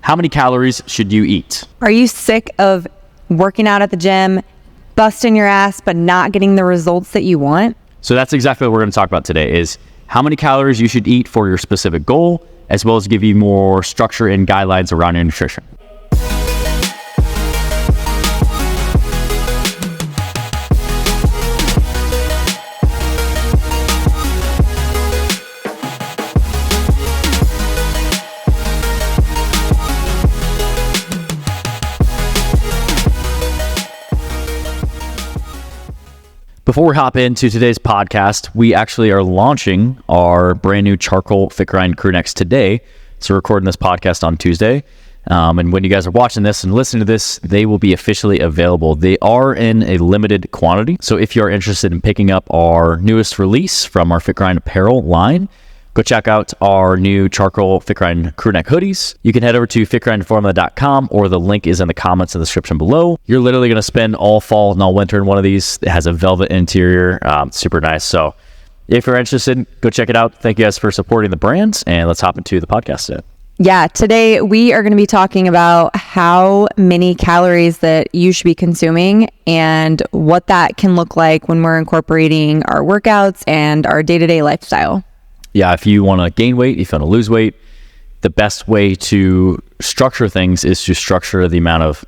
How many calories should you eat? Are you sick of working out at the gym, busting your ass, but not getting the results that you want? So that's exactly what we're going to talk about today, is how many calories you should eat for your specific goal, as well as give you more structure and guidelines around your nutrition. Before we hop into today's podcast, we actually are launching our brand new charcoal FitGrind crew necks today. So we're recording this podcast on Tuesday. And when you guys are watching this and listening to this, they will be officially available. They are in a limited quantity. So if you're interested in picking up our newest release from our FitGrind apparel line, go check out our new charcoal FitGrind crew neck hoodies. You can head over to fitgrindformula.com, or the link is in the comments in the description below. You're literally going to spend all fall and all winter in one of these. It has a velvet interior, super nice. So if you're interested, go check it out. Thank you guys for supporting the brands, and let's hop into the podcast today. Yeah, today we are going to be talking about how many calories that you should be consuming and what that can look like when we're incorporating our workouts and our day-to-day lifestyle. Yeah, if you want to gain weight, if you want to lose weight, the best way to structure things is to structure the amount of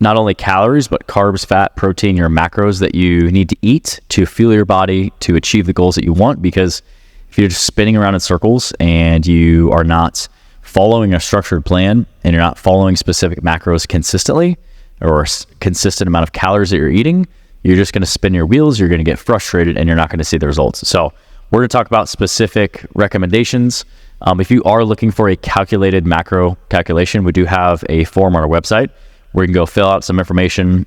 not only calories, but carbs, fat, protein, your macros that you need to eat to fuel your body to achieve the goals that you want. Because if you're just spinning around in circles and you are not following a structured plan and you're not following specific macros consistently, or a consistent amount of calories that you're eating, you're just going to spin your wheels, you're going to get frustrated, and you're not going to see the results. So we're going to talk about specific recommendations. If you are looking for a calculated macro calculation, we do have a form on our website where you can go fill out some information,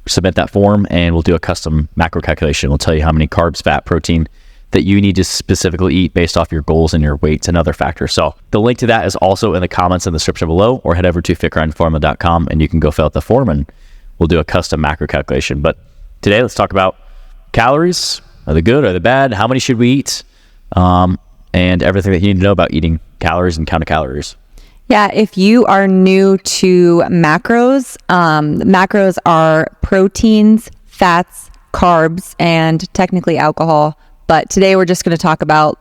submit that form, and we'll do a custom macro calculation. We'll tell you how many carbs, fat, protein that you need to specifically eat based off your goals and your weights and other factors. So the link to that is also in the comments in the description below, or head over to fitgrindformula.com and you can go fill out the form and we'll do a custom macro calculation. But today, let's talk about calories. Are they good? Are they bad? How many should we eat? And everything that you need to know about eating calories and counting calories. Yeah, if you are new to macros, macros are proteins, fats, carbs, and technically alcohol. But today we're just going to talk about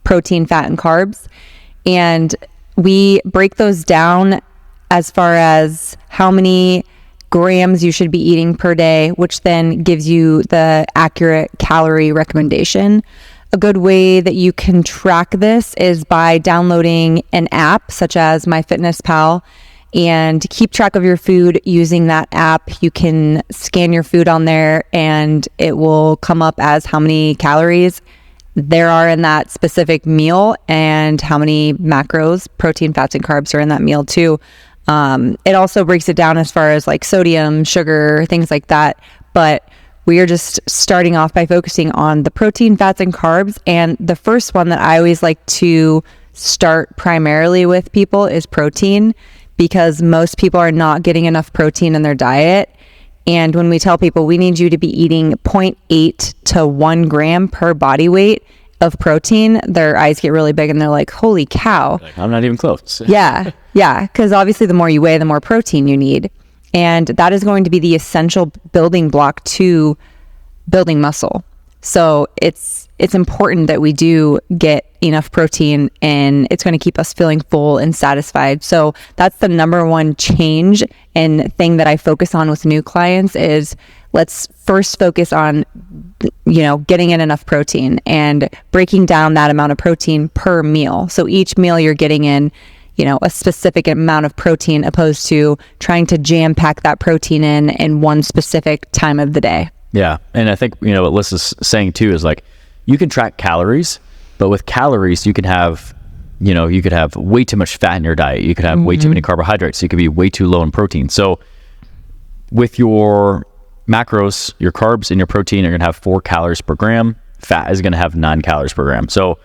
protein, fat, and carbs. And we break those down as far as how many grams you should be eating per day, which then gives you the accurate calorie recommendation. A good way that you can track this is by downloading an app such as MyFitnessPal and keep track of your food using that app. You can scan your food on there and it will come up as how many calories there are in that specific meal and how many macros, protein, fats, and carbs are in that meal too. It also breaks it down as far as like sodium, sugar, things like that. But we are just starting off by focusing on the protein, fats, and carbs. And the first one that I always like to start primarily with people is protein, because most people are not getting enough protein in their diet. And when we tell people we need you to be eating 0.8 to 1 gram per body weight of protein, their eyes get really big and they're like, holy cow. I'm not even close. Yeah, because obviously the more you weigh, the more protein you need. And that is going to be the essential building block to building muscle. So it's important that we do get enough protein, and it's going to keep us feeling full and satisfied. So that's the number one change and thing that I focus on with new clients is let's first focus on, getting in enough protein and breaking down that amount of protein per meal. So each meal you're getting in, a specific amount of protein, opposed to trying to jam pack that protein in one specific time of the day. Yeah. And I think, what Liz is saying too is like, you can track calories, but with calories, you can have, you could have way too much fat in your diet. You could have way too many carbohydrates. You could be way too low in protein. So with your macros, your carbs and your protein are going to have 4 calories per gram. Fat is going to have 9 calories per gram. So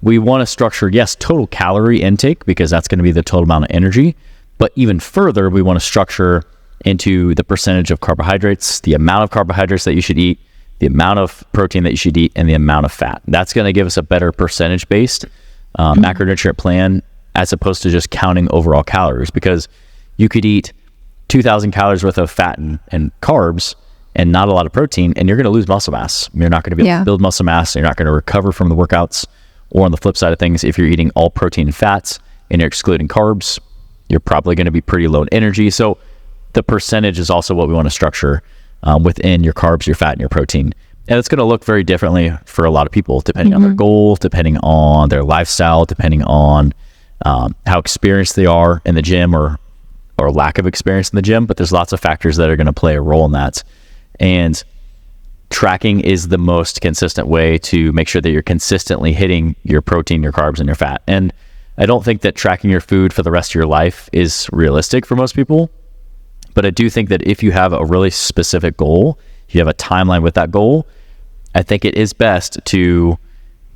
we want to structure, yes, total calorie intake, because that's going to be the total amount of energy. But even further, we want to structure into the percentage of carbohydrates, the amount of carbohydrates that you should eat, the amount of protein that you should eat, and the amount of fat. That's going to give us a better percentage-based macronutrient plan as opposed to just counting overall calories, because you could eat 2,000 calories worth of fat and carbs and not a lot of protein, and you're going to lose muscle mass. You're not going to be able to build muscle mass. You're not going to recover from the workouts. Or on the flip side of things, if you're eating all protein and fats and you're excluding carbs, you're probably going to be pretty low in energy. So the percentage is also what we want to structure within your carbs, your fat, and your protein. And it's going to look very differently for a lot of people, depending on their goal, depending on their lifestyle, depending on how experienced they are in the gym or lack of experience in the gym. But there's lots of factors that are going to play a role in that. And tracking is the most consistent way to make sure that you're consistently hitting your protein, your carbs, and your fat. And I don't think that tracking your food for the rest of your life is realistic for most people. But I do think that if you have a really specific goal, you have a timeline with that goal, I think it is best to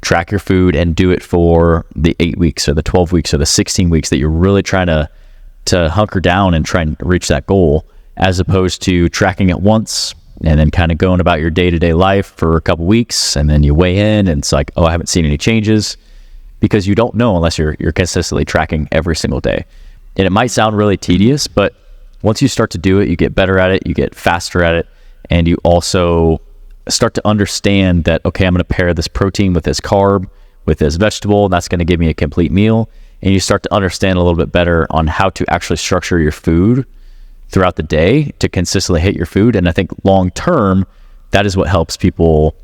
track your food and do it for the 8 weeks or the 12 weeks or the 16 weeks that you're really trying to hunker down and try and reach that goal, as opposed to tracking it once and then kind of going about your day-to-day life for a couple weeks, and then you weigh in and it's like, oh, I haven't seen any changes, because you don't know unless you're consistently tracking every single day. And it might sound really tedious, but once you start to do it, you get better at it, you get faster at it, and you also start to understand that, okay, I'm going to pair this protein with this carb, with this vegetable, and that's going to give me a complete meal. And you start to understand a little bit better on how to actually structure your food throughout the day to consistently hit your food. And I think long term, that is what helps people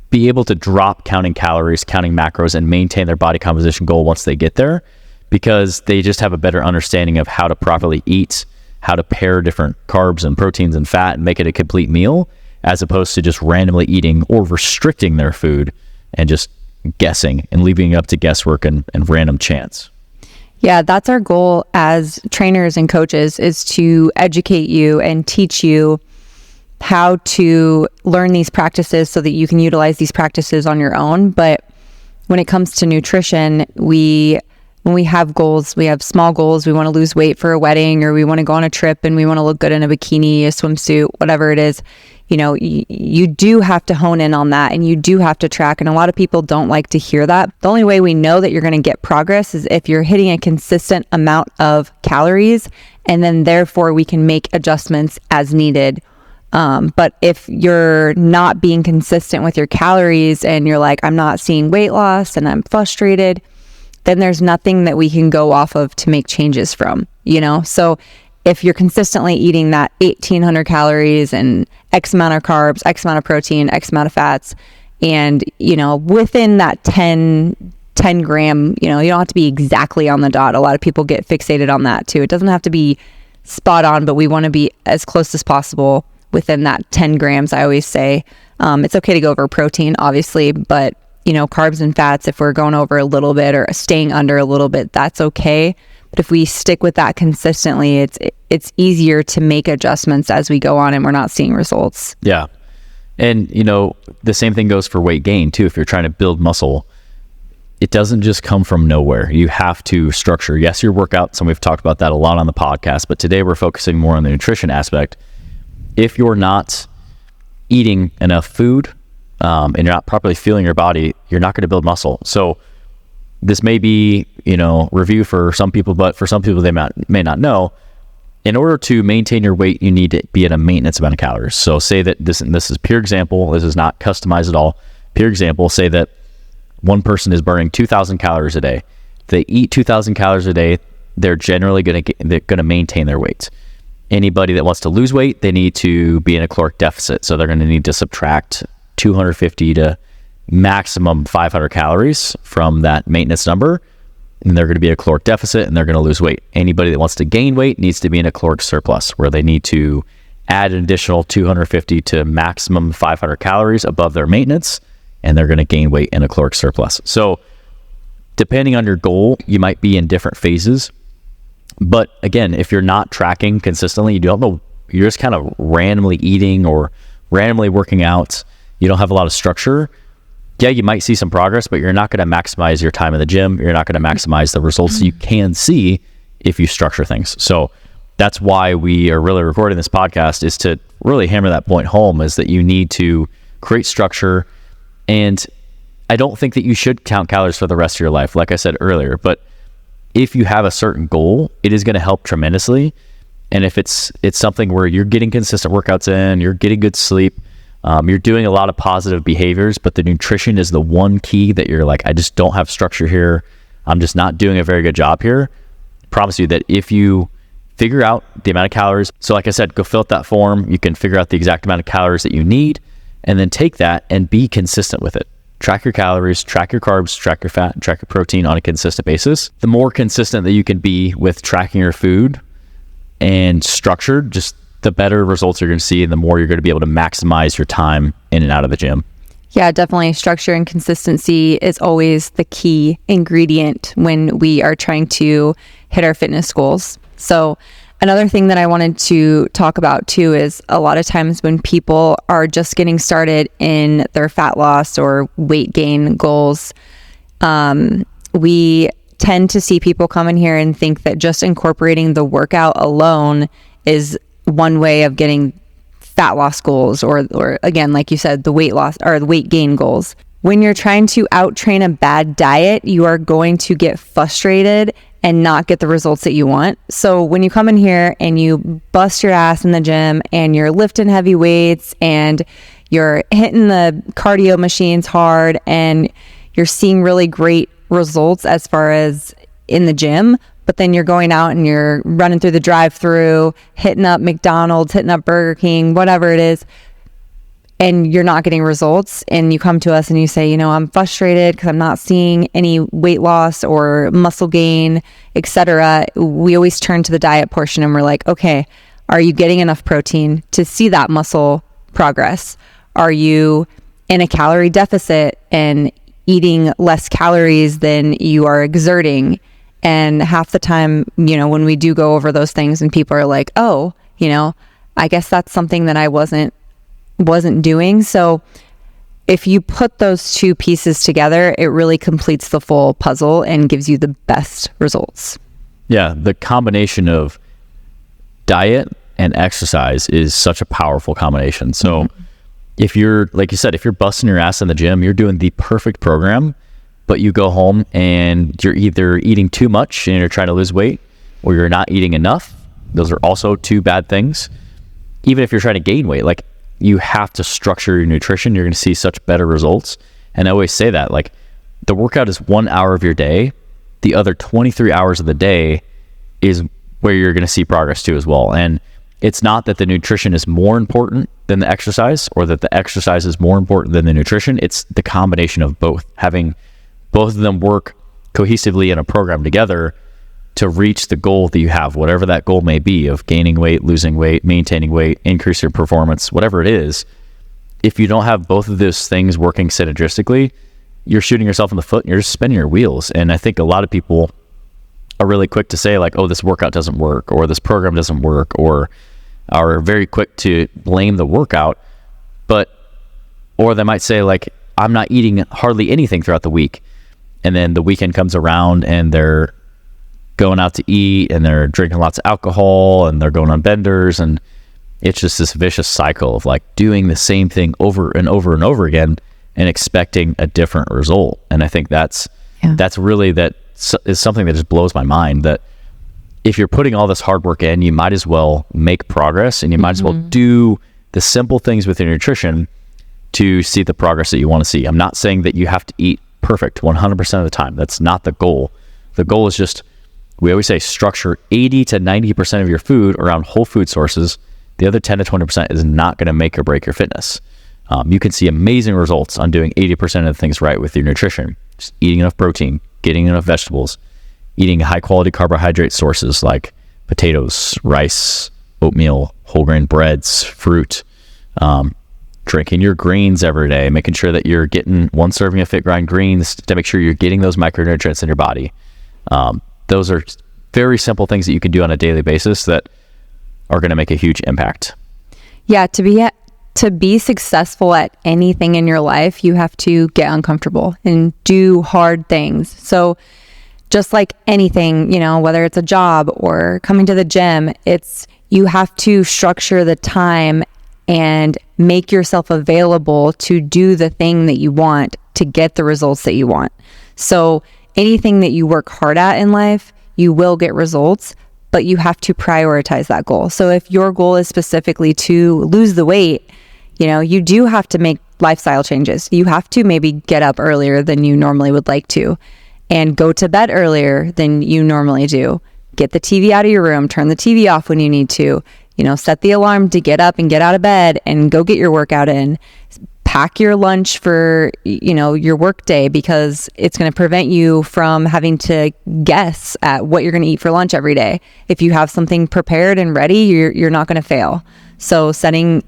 be able to drop counting calories, counting macros, and maintain their body composition goal once they get there, because they just have a better understanding of how to properly eat, how to pair different carbs and proteins and fat and make it a complete meal, as opposed to just randomly eating or restricting their food and just guessing and leaving it up to guesswork and random chance. Yeah, that's our goal as trainers and coaches, is to educate you and teach you how to learn these practices so that you can utilize these practices on your own. But when it comes to nutrition, when we have goals, we have small goals. We want to lose weight for a wedding, or we want to go on a trip and we want to look good in a bikini, a swimsuit, whatever it is. You do have to hone in on that, and you do have to track. And a lot of people don't like to hear that. The only way we know that you're going to get progress is if you're hitting a consistent amount of calories, and then therefore we can make adjustments as needed. But if you're not being consistent with your calories and you're like, I'm not seeing weight loss and I'm frustrated, then there's nothing that we can go off of to make changes from, So if you're consistently eating that 1,800 calories and X amount of carbs, X amount of protein, X amount of fats, and, within that 10 gram, you don't have to be exactly on the dot. A lot of people get fixated on that too. It doesn't have to be spot on, but we want to be as close as possible within that 10 grams. I always say, it's okay to go over protein, obviously, but carbs and fats, if we're going over a little bit or staying under a little bit, that's okay. But if we stick with that consistently, it's easier to make adjustments as we go on and we're not seeing results. Yeah. And, the same thing goes for weight gain too. If you're trying to build muscle, it doesn't just come from nowhere. You have to structure, yes, your workouts, and we've talked about that a lot on the podcast, but today we're focusing more on the nutrition aspect. If you're not eating enough food, and you're not properly fueling your body, you're not going to build muscle. So this may be, review for some people, but for some people, they may not know. In order to maintain your weight, you need to be at a maintenance amount of calories. So say that this is pure example. This is not customized at all. Pure example, say that one person is burning 2,000 calories a day. If they eat 2,000 calories a day, they're generally going to maintain their weight. Anybody that wants to lose weight, they need to be in a caloric deficit. So they're going to need to subtract 250 to maximum 500 calories from that maintenance number, and they're going to be a caloric deficit and they're going to lose weight. Anybody that wants to gain weight needs to be in a caloric surplus, where they need to add an additional 250 to maximum 500 calories above their maintenance, and they're going to gain weight in a caloric surplus. So depending on your goal, you might be in different phases. But again, if you're not tracking consistently, you don't know, you're just kind of randomly eating or randomly working out, you don't have a lot of structure, yeah, you might see some progress, but you're not going to maximize your time in the gym. You're not going to maximize the results you can see if you structure things. So that's why we are really recording this podcast, is to really hammer that point home, is that you need to create structure. And I don't think that you should count calories for the rest of your life, like I said earlier, but if you have a certain goal, it is going to help tremendously. And if it's something where you're getting consistent workouts in, you're getting good sleep, you're doing a lot of positive behaviors, but the nutrition is the one key that you're like, I just don't have structure here. I'm just not doing a very good job here. I promise you that if you figure out the amount of calories, so like I said, go fill out that form. You can figure out the exact amount of calories that you need, and then take that and be consistent with it. Track your calories, track your carbs, track your fat, track your protein on a consistent basis. The more consistent that you can be with tracking your food and structured, just the better results you're going to see, and the more you're going to be able to maximize your time in and out of the gym. Yeah, definitely. Structure and consistency is always the key ingredient when we are trying to hit our fitness goals. So another thing that I wanted to talk about too is a lot of times when people are just getting started in their fat loss or weight gain goals, we tend to see people come in here and think that just incorporating the workout alone is one way of getting fat loss goals, or again, like you said, the weight loss or the weight gain goals. When you're trying to out-train a bad diet, you are going to get frustrated and not get the results that you want. So when you come in here and you bust your ass in the gym and you're lifting heavy weights and you're hitting the cardio machines hard and you're seeing really great results as far as in the gym, but then you're going out and you're running through the drive-through, hitting up McDonald's, hitting up Burger King, whatever it is, and you're not getting results, and you come to us and you say, I'm frustrated because I'm not seeing any weight loss or muscle gain, etc. We always turn to the diet portion and we're like, okay, are you getting enough protein to see that muscle progress? Are you in a calorie deficit and eating less calories than you are exerting? And half the time, when we do go over those things and people are like, oh, I guess that's something that I wasn't doing. So if you put those two pieces together, it really completes the full puzzle and gives you the best results. Yeah, the combination of diet and exercise is such a powerful combination. So if you're, like you said, if you're busting your ass in the gym, you're doing the perfect program, but you go home and you're either eating too much and you're trying to lose weight, or you're not eating enough. Those are also two bad things. Even if you're trying to gain weight, like, you have to structure your nutrition. You're going to see such better results. And I always say that, like, the workout is 1 hour of your day. The other 23 hours of the day is where you're going to see progress too as well. And it's not that the nutrition is more important than the exercise, or that the exercise is more important than the nutrition. It's the combination of both, having both of them work cohesively in a program together to reach the goal that you have, whatever that goal may be, of gaining weight, losing weight, maintaining weight, increase your performance, whatever it is. If you don't have both of those things working synergistically, you're shooting yourself in the foot and you're just spinning your wheels. And I think a lot of people are really quick to say, like, oh, this workout doesn't work, or this program doesn't work, or are very quick to blame the workout. Or they might say, like, I'm not eating hardly anything throughout the week. And then the weekend comes around and they're going out to eat and they're drinking lots of alcohol and they're going on benders, and it's just this vicious cycle of, like, doing the same thing over and over and over again and expecting a different result. And I think that's really, that is something that just blows my mind, that if you're putting all this hard work in, you might as well make progress, and you might as well do the simple things with your nutrition to see the progress that you want to see. I'm not saying that you have to eat perfect 100% of the time. That's not the goal. The goal is just, we always say, structure 80 to 90% of your food around whole food sources. The other 10 to 20% is not going to make or break your fitness. You can see amazing results on doing 80% of the things right with your nutrition. Just eating enough protein, getting enough vegetables, eating high quality carbohydrate sources like potatoes, rice, oatmeal, whole grain breads, fruit, drinking your greens every day, making sure that you're getting one serving of FitGrind greens to make sure you're getting those micronutrients in your body. Those are very simple things that you can do on a daily basis that are going to make a huge impact. Yeah, to be successful at anything in your life, you have to get uncomfortable and do hard things. So just like anything, whether it's a job or coming to the gym, you have to structure the time and make yourself available to do the thing that you want to get the results that you want. So anything that you work hard at in life, you will get results, but you have to prioritize that goal. So if your goal is specifically to lose the weight, you do have to make lifestyle changes. You have to maybe get up earlier than you normally would like to and go to bed earlier than you normally do. Get the TV out of your room, turn the TV off when you need to, set the alarm to get up and get out of bed and go get your workout in. Pack your lunch for, your work day, because it's going to prevent you from having to guess at what you're going to eat for lunch every day. If you have something prepared and ready, you're not going to fail. So setting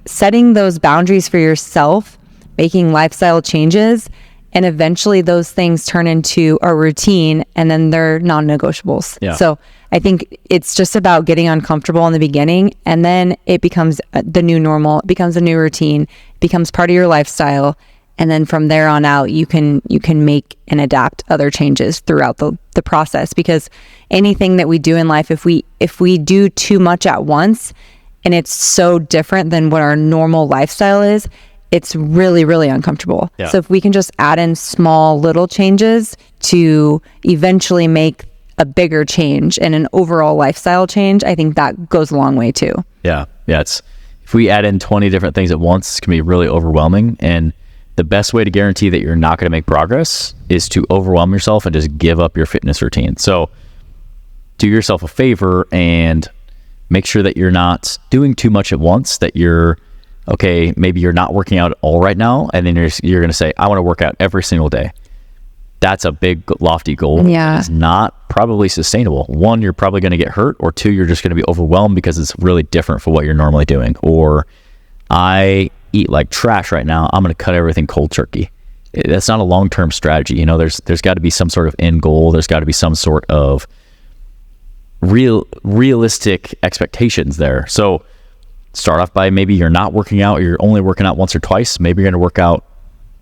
those boundaries for yourself, making lifestyle changes, and eventually those things turn into a routine, and then they're non-negotiables. Yeah. So I think it's just about getting uncomfortable in the beginning, and then it becomes the new normal. It becomes a new routine, becomes part of your lifestyle. And then from there on out, you can make and adapt other changes throughout the process, because anything that we do in life, if we do too much at once and it's so different than what our normal lifestyle is, it's really, really uncomfortable. Yeah. So if we can just add in small little changes to eventually make a bigger change and an overall lifestyle change, I think that goes a long way too. Yeah. If we add in 20 different things at once, it can be really overwhelming. And the best way to guarantee that you're not going to make progress is to overwhelm yourself and just give up your fitness routine. So do yourself a favor and make sure that you're not doing too much at once, that maybe you're not working out at all right now, and then you're going to say, I want to work out every single day. That's a big, lofty goal. Yeah. It's not probably sustainable. One, you're probably going to get hurt, or two, you're just going to be overwhelmed because it's really different from what you're normally doing. Or I eat like trash right now, I'm going to cut everything cold turkey. That's not a long-term strategy. There's got to be some sort of end goal. There's got to be some sort of realistic expectations there. So start off by, maybe you're not working out, you're only working out once or twice. Maybe you're going to work out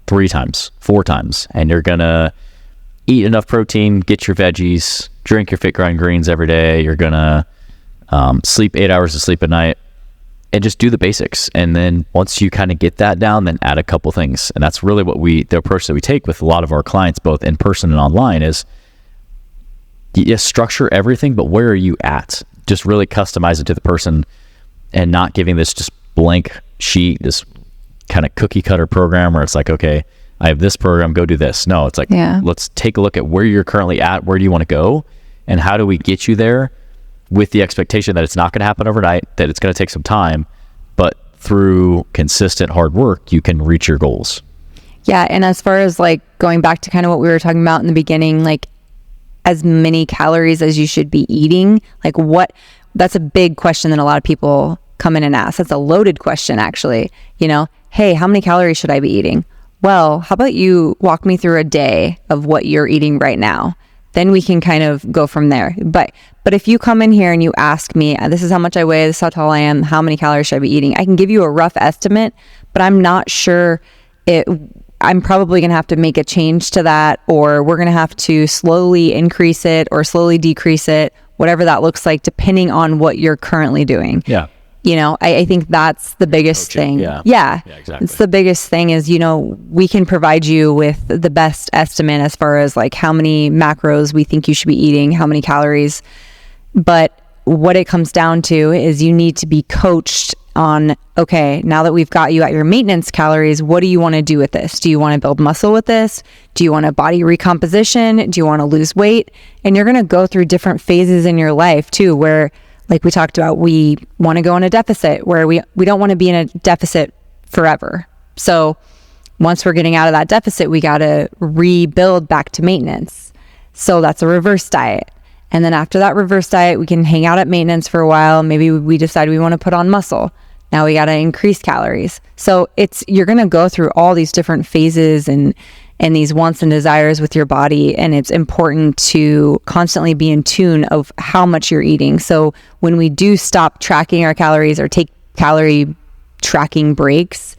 3 times, 4 times, and you're going to eat enough protein, get your veggies, drink your FitGrind greens every day. You're going to sleep 8 hours of sleep a night, and just do the basics. And then once you kind of get that down, then add a couple things. And that's really the approach that we take with a lot of our clients, both in person and online, is structure everything, but where are you at? Just really customize it to the person, and not giving this just blank sheet, this kind of cookie cutter program where it's like, okay, I have this program, go do this. No, it's like, let's take a look at where you're currently at, where do you want to go, and how do we get you there, with the expectation that it's not going to happen overnight, that it's going to take some time, but through consistent hard work, you can reach your goals. Yeah. And as far as like going back to kind of what we were talking about in the beginning, like as many calories as you should be eating, that's a big question that a lot of people come in and ask. That's a loaded question, actually. Hey, how many calories should I be eating? Well, how about you walk me through a day of what you're eating right now? Then we can kind of go from there. But if you come in here and you ask me, this is how much I weigh, this is how tall I am, how many calories should I be eating? I can give you a rough estimate, but I'm not sure I'm probably going to have to make a change to that, or we're going to have to slowly increase it or slowly decrease it, whatever that looks like, depending on what you're currently doing. Yeah. I think that's the biggest thing. Yeah, exactly. It's the biggest thing is, we can provide you with the best estimate as far as like how many macros we think you should be eating, how many calories. But what it comes down to is you need to be coached on, okay, now that we've got you at your maintenance calories, what do you want to do with this? Do you want to build muscle with this? Do you want a body recomposition? Do you want to lose weight? And you're going to go through different phases in your life too, where, like we talked about, we want to go in a deficit, where we don't want to be in a deficit forever. So once we're getting out of that deficit, we got to rebuild back to maintenance. So that's a reverse diet. And then after that reverse diet, we can hang out at maintenance for a while. Maybe we decide we want to put on muscle. Now we got to increase calories. So you're going to go through all these different phases and these wants and desires with your body. And it's important to constantly be in tune of how much you're eating. So when we do stop tracking our calories or take calorie tracking breaks,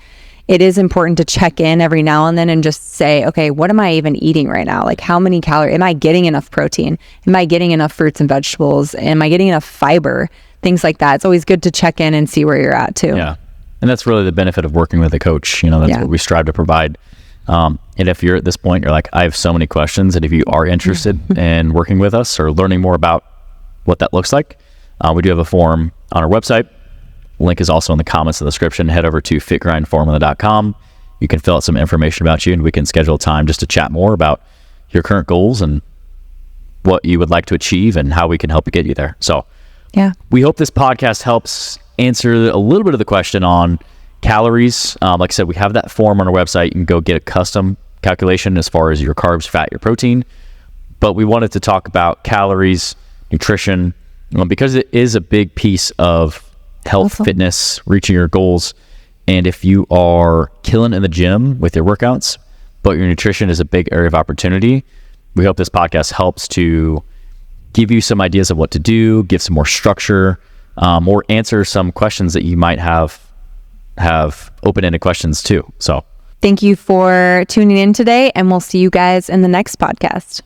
it is important to check in every now and then and just say, okay, what am I even eating right now? Like, how many calories? Am I getting enough protein? Am I getting enough fruits and vegetables? Am I getting enough fiber? Things like that. It's always good to check in and see where you're at too. Yeah. And that's really the benefit of working with a coach. That's what we strive to provide And if you're at this point, you're like, I have so many questions. And if you are interested in working with us or learning more about what that looks like, we do have a form on our website. Link is also in the comments in the description. Head over to fitgrindformula.com. You can fill out some information about you and we can schedule time just to chat more about your current goals and what you would like to achieve and how we can help you get you there. So yeah, we hope this podcast helps answer a little bit of the question on calories. Like I said, we have that form on our website. You can go get a custom calculation as far as your carbs, fat, your protein. But we wanted to talk about calories, nutrition, because it is a big piece of health, fitness, reaching your goals. And if you are killing in the gym with your workouts, but your nutrition is a big area of opportunity, we hope this podcast helps to give you some ideas of what to do, give some more structure, or answer some questions that you might have open-ended questions too. So thank you for tuning in today, and we'll see you guys in the next podcast.